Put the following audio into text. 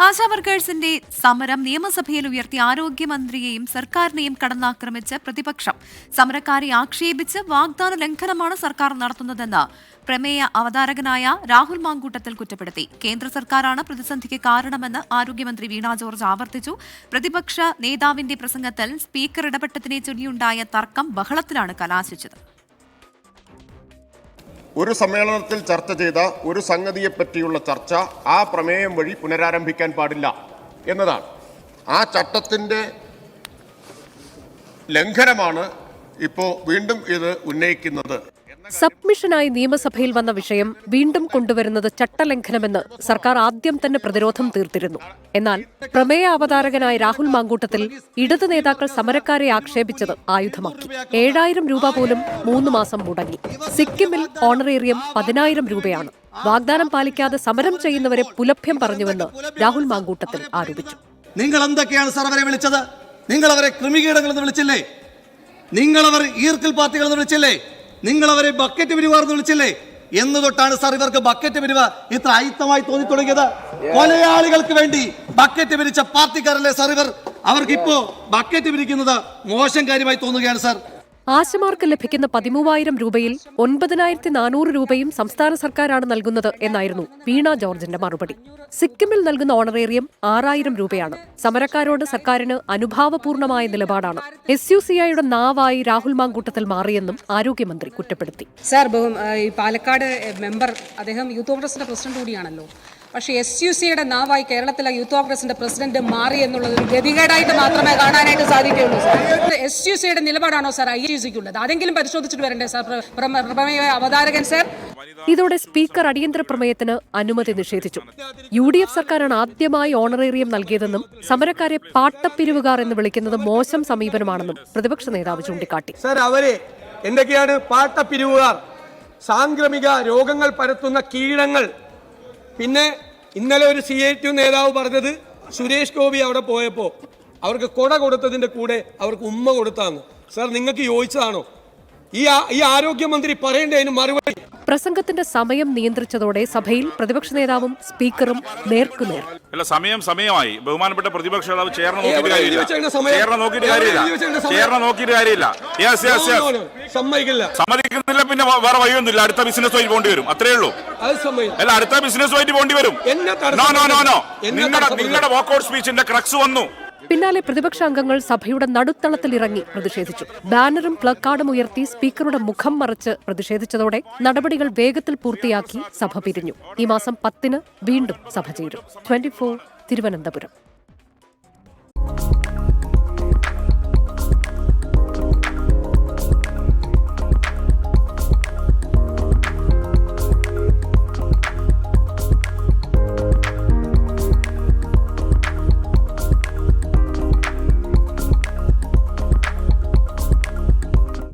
ആശാവർക്കേഴ്സിന്റെ സമരം നിയമസഭയിൽ ഉയർത്തി ആരോഗ്യമന്ത്രിയെയും സർക്കാരിനെയും കടന്നാക്രമിച്ച് പ്രതിപക്ഷം. സമരക്കാരെ ആക്ഷേപിച്ച് വാഗ്ദാന ലംഘനമാണ് സർക്കാർ നടത്തുന്നതെന്ന് പ്രമേയ അവതാരകനായ രാഹുൽ മാങ്കൂട്ടത്തിൽ കുറ്റപ്പെടുത്തി. കേന്ദ്ര സർക്കാരാണ് പ്രതിസന്ധിക്ക് കാരണമെന്ന് ആരോഗ്യമന്ത്രി വീണ ജോർജ് ആവർത്തിച്ചു. പ്രതിപക്ഷ നേതാവിന്റെ പ്രസംഗത്തിൽ സ്പീക്കർ ഇടപെട്ടതിനെ ചൊല്ലിയുണ്ടായ തർക്കം ബഹളത്തിലാണ് കലാശിച്ചത്. ഒരു സമ്മേളനത്തിൽ ചർച്ച ചെയ്ത ഒരു സംഗതിയെപ്പറ്റിയുള്ള ചർച്ച ആ പ്രമേയം വഴി പുനരാരംഭിക്കാൻ പാടില്ല എന്നതാണ്. ആ ചട്ടത്തിൻ്റെ ലംഘനമാണ് ഇപ്പോൾ വീണ്ടും ഇത് ഉന്നയിക്കുന്നത്. സബ്മിഷനായി നിയമസഭയിൽ വന്ന വിഷയം വീണ്ടും കൊണ്ടുവരുന്നത് ചട്ടലംഘനമെന്ന് സർക്കാർ ആദ്യം തന്നെ പ്രതിരോധം തീർത്തിരുന്നു. എന്നാൽ പ്രമേയ അവതാരകനായ രാഹുൽ മാങ്കൂട്ടത്തിൽ ഇടത് നേതാക്കൾ സമരക്കാരെ ആക്ഷേപിച്ചത് ആയുധമാക്കി. 7000 രൂപ പോലും 3 മാസം മുടങ്ങി. സിക്കിമിൽ ഓണറേറിയം 10,000 രൂപയാണ്. വാഗ്ദാനം പാലിക്കാതെ സമരം ചെയ്യുന്നവരെ പുലഭ്യം പറഞ്ഞുവെന്ന് രാഹുൽ മാങ്കൂട്ടത്തിൽ ആരോപിച്ചു. നിങ്ങൾ എന്തൊക്കെയാണ് സർ അവരെ വിളിച്ചത്? നിങ്ങൾ അവരെ ക്രിമികീടങ്ങളെന്ന് വിളിച്ചില്ലേ? നിങ്ങൾ അവർ ഈർക്കൽ പാർട്ടികളെന്ന് വിളിച്ചില്ലേ? നിങ്ങൾ അവരെ ബക്കറ്റ് പിരിവാർന്ന് വിളിച്ചില്ലേ? എന്ന് തൊട്ടാണ് സാർ ഇവർക്ക് ബക്കറ്റ് പിരിവ് ഇത്ര അയിത്തമായി തോന്നി തുടങ്ങിയത്? കൊലയാളികൾക്ക് വേണ്ടി ബക്കറ്റ് പിരിച്ച പാർട്ടിക്കാരല്ലേ സാർ ഇവർ? അവർക്കിപ്പോ ബക്കറ്റ് പിരിക്കുന്നത് മോശം കാര്യമായി തോന്നുകയാണ് സാർ. ആശമാർക്ക് ലഭിക്കുന്ന 13,000 രൂപയിൽ 9,400 രൂപയും സംസ്ഥാന സർക്കാരാണ് നൽകുന്നത് എന്നായിരുന്നു വീണ ജോർജിന്റെ മറുപടി. സിക്കിമിൽ നൽകുന്ന ഓണറേറിയം 6,000 രൂപയാണ്. സമരക്കാരോട് സർക്കാരിന് അനുഭാവപൂർണമായ നിലപാടാണ്. SUCIയുടെ നാവായി രാഹുൽ മാങ്കൂട്ടത്തിൽ മാറിയെന്നും ആരോഗ്യമന്ത്രി കുറ്റപ്പെടുത്തി. സാർ, പാലക്കാട് മെമ്പർ അദ്ദേഹം യൂത്ത് കോൺഗ്രസിന്റെ പ്രസിഡന്റ് കൂടിയാണല്ലോ. പക്ഷേ SUCIയുടെ നാവായി കേരളത്തിലെ യൂത്ത് കോൺഗ്രസിന്റെ പ്രസിഡന്റ് മാറി എന്നുള്ളത് ഒരു ഗതികേടായിട്ട് മാത്രമേ കാണാനായിട്ട് സാധിക്കുകയുള്ളൂ. സാർ, SUCIയുടെ നിലപാടാണോ സാർ IUCക്കുള്ളത്? അതെങ്കിലും പരിശോധിച്ചിട്ട് വരണ്ടേ സാർ പ്രമേയ അവതാരകൻ സാർ? ഇതോടെ സ്പീക്കർ അടിയന്തര പ്രമേയത്തിന് അനുമതി നിഷേധിച്ചു. UDF സർക്കാരാണ് ആദ്യമായി ഓണറേറിയം നൽകിയതെന്നും സമരക്കാരെ പാട്ടപ്പിരിവുകാർ എന്ന് വിളിക്കുന്നത് മോശം സമീപനമാണെന്നും പ്രതിപക്ഷ നേതാവ് ചൂണ്ടിക്കാട്ടി. സാർ, അവരെ എന്തൊക്കെയാണ് പാട്ടപ്പിരിവുകാർ? സാംക്രമിക രോഗങ്ങൾ പരത്തുന്ന കീടങ്ങൾ. പിന്നെ ഇന്നലെ ഒരു CITU നേതാവ് പറഞ്ഞത് സുരേഷ് ഗോപി അവിടെ പോയപ്പോൾ അവർക്ക് കൊട കൊടുത്തതിന്റെ കൂടെ അവർക്ക് ഉമ്മ കൊടുത്താന്ന്. സാർ, നിങ്ങൾക്ക് യോജിച്ചതാണോ? ഈ ആരോഗ്യമന്ത്രി പറയേണ്ടതിന് മറുപടി. പ്രസംഗത്തിന്റെ സമയം നിയന്ത്രിച്ചതോടെ സഭയിൽ പ്രതിപക്ഷ നേതാവും സ്പീക്കറും നേർക്കുനേർ. സമയമായി ബഹുമാനപ്പെട്ട പ്രതിപക്ഷ നേതാവ് ചേർന്ന് നോക്കിയിട്ട് കാര്യമില്ല. സമ്മതിക്കുന്നില്ല, പിന്നെ വേറെ വഴിയൊന്നുമില്ല. അടുത്ത ബിസിനസ് വഴി പോണ്ടി വരും, അത്രേ ഉള്ളൂ. അല്ല, അടുത്ത ബിസിനസ് വഴി പോണ്ടി വരും. നിങ്ങളുടെ വാക്കൌട്ട് സ്പീച്ചിന്റെ ക്രക്സ് വന്നു. പിന്നാലെ പ്രതിപക്ഷ അംഗങ്ങൾ സഭയുടെ നടുത്തളത്തിലിറങ്ങി പ്രതിഷേധിച്ചു. ബാനറും പ്ലക്കാർഡും ഉയർത്തി സ്പീക്കറുടെ മുഖം മറച്ച് പ്രതിഷേധിച്ചതോടെ നടപടികൾ വേഗത്തിൽ പൂർത്തിയാക്കി സഭ പിരിഞ്ഞു. ഈ മാസം 10-ന് വീണ്ടും സഭ ചേരും. 24 തിരുവനന്തപുരം.